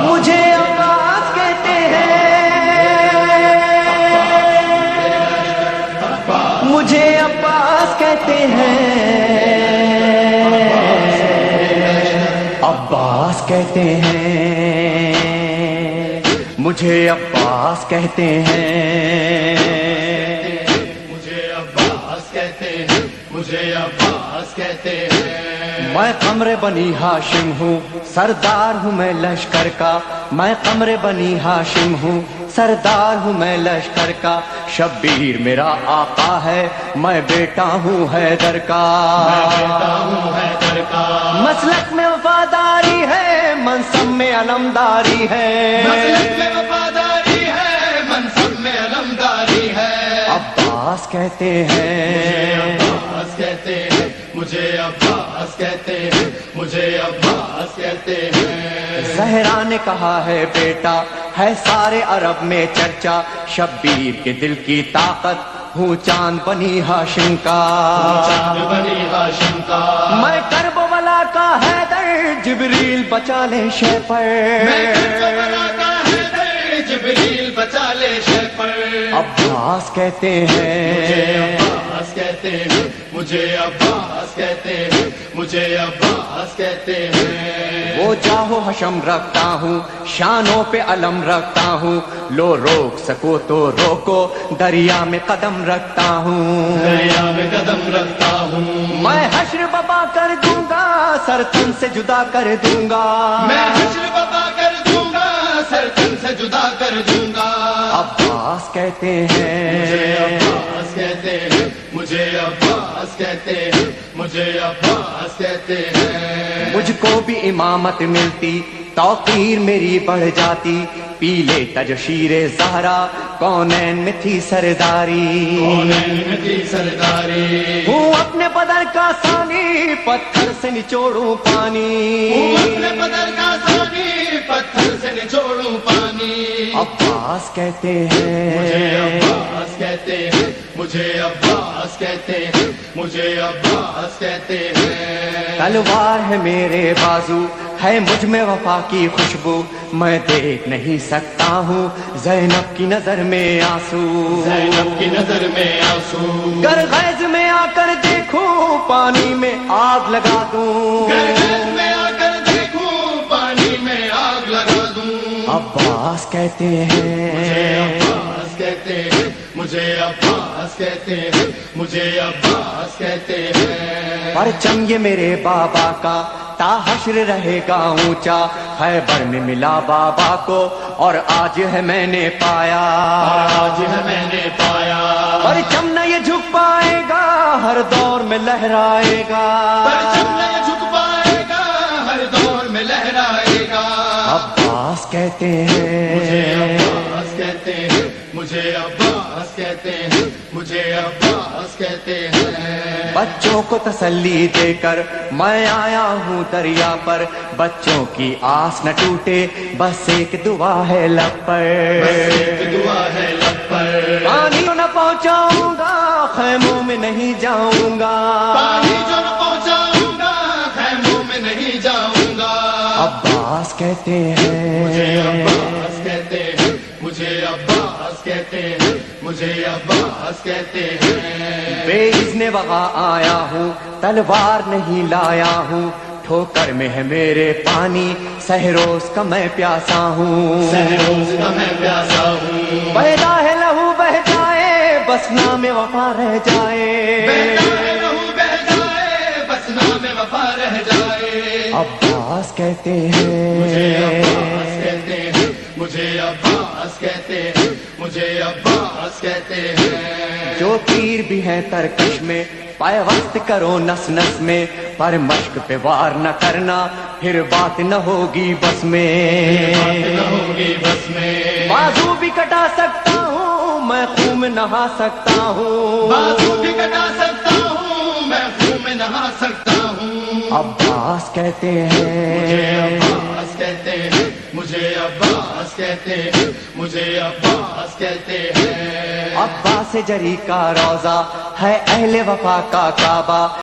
مجھے عباس کہتے ہیں، مجھے عباس کہتے ہیں، عباس کہتے ہیں، مجھے عباس کہتے ہیں، مجھے عباس کہتے ہیں، مجھے عباس کہتے ہیں۔ میں قمر بنی ہاشم ہوں، سردار ہوں میں لشکر کا، میں قمر بنی ہاشم ہوں، سردار ہوں میں لشکر کا، شبیر میرا آقا ہے، میں بیٹا ہوں حیدر کا، بیٹا ہوں حیدر کا، مسلک میں وفاداری ہے، منصب میں علمداری ہے، مسلک میں وفاداری ہے، منصب میں علمداری ہے۔ عباس کہتے ہیں، عباس کہتے ہیں، مجھے عباس کہتے ہیں، مجھے عباس کہتے ہیں۔ زہرا نے کہا ہے بیٹا ہے سارے عرب میں چرچا، شبیر کے دل کی طاقت ہوں چاند بنی ہاشم کا، چاند بنی ہاشم کا، میں کرب ولا کا حیدر، جبریل بچا لے شے پر، میں کربلا کا حیدر، جبریل بچا لے شے پر۔ عباس کہتے ہیں، عباس کہتے ہیں، مجھے عباس کہتے ہیں، مجھے عباس کہتے ہیں۔ وہ جاہو حشم رکھتا ہوں، شانوں پہ علم رکھتا ہوں، لو روک سکو تو روکو، دریا میں قدم رکھتا ہوں، دریا میں قدم رکھتا ہوں، میں حشر ببا کر دوں گا، سر تن سے جدا کر دوں گا، میں حشر بابا کر دوں گا، سر تن سے جدا کر دوں گا۔ عباس کہتے مجھے ہیں، عباس کہتے ہیں، مجھے عباس کہتے ہیں، مجھے عباس کہتے ہیں۔ مجھ کو بھی امامت ملتی، توقیر میری بڑھ جاتی، پی لیتا جو شیر زہرا، کونین میں تھی سرداری، کونین میں تھی سرداری، ہوں اپنے بدر کا ثانی، پتھر سے نچوڑوں پانی، اپنے بدر کا ثانی، پتھر سے نچوڑوں پانی۔ عباس کہتے مجھے ہیں، عباس کہتے ہیں، مجھے عباس کہتے ہیں، مجھے عباس کہتے ہیں۔ تلوار ہے میرے بازو، ہے مجھ میں وفا کی خوشبو، میں دیکھ نہیں سکتا ہوں زینب کی نظر میں آنسو، زینب کی نظر میں آنسو، گر غیظ میں آ کر دیکھوں، پانی میں آگ لگا دوں، گرگز میں آ کر دیکھوں، پانی میں آگ لگا دوں۔ عباس کہتے ہیں، عباس کہتے ہیں، مجھے عباس کہتے ہیں، مجھے عباس کہتے ہیں۔ پرچم یہ میرے بابا کا تا حشر رہے گا اونچا، خیبر میں ملا بابا کو اور آج ہے میں نے پایا، آج ہے میں نے پایا، پرچم نہ یہ جھک پائے گا، ہر دور میں لہرائے گا، پرچم نہیں جھک پائے گا، ہر دور میں لہرائے گا۔ عباس کہتے مجھے ہیں، عباس کہتے ہیں، مجھے عباس کہتے ہیں، مجھے عباس کہتے ہیں۔ بچوں کو تسلی دے کر میں آیا ہوں دریا پر، بچوں کی آس نہ ٹوٹے، بس ایک دعا ہے لب پر، بس ایک دعا ہے لب پر، پانی نہ پہنچاؤں گا، خیموں میں نہیں جاؤں گا، پانی جو نہ پہنچاؤں گا، خیموں میں نہیں جاؤں گا۔ عباس کہتے مجھے ہیں، عباس کہتے ہیں، مجھے عباس کہتے ہیں، مجھے عباس کہتے ہیں۔ بے اذن وہاں آیا ہوں، تلوار نہیں لایا ہوں، ٹھوکر میں ہے میرے پانی، سہروز کا میں پیاسا ہوں، سہروز کا میں پیاسا ہوں، پیدا ہے لہو بہ جائے، بس نام وفا رہ جائے، بہتا ہے لہو بہ جائے، بس نام وفا رہ جائے۔ عباس کہتے مجھے ہیں، عباس کہتے ہیں، مجھے عباس کہتے ہیں، مجھے عباس کہتے ہیں۔ جو پیر بھی ہیں ترکش میں، پیوست کرو نس نس میں، پر مشق پہ وار نہ کرنا، پھر بات نہ ہوگی بس میں، بات نہ ہوگی بس میں، بازو بھی کٹا سکتا ہوں میں، خون میں نہا سکتا ہوں، بازو بھی کٹا سکتا ہوں میں، خون میں نہا سکتا ہوں۔ عباس کہتے مجھے ہیں، عباس کہتے ہیں، مجھے عباس کہتے ہیں، مجھے عباس کہتے ہیں۔ عباس جری کا روضہ ہے اہل وفا کا کعبہ،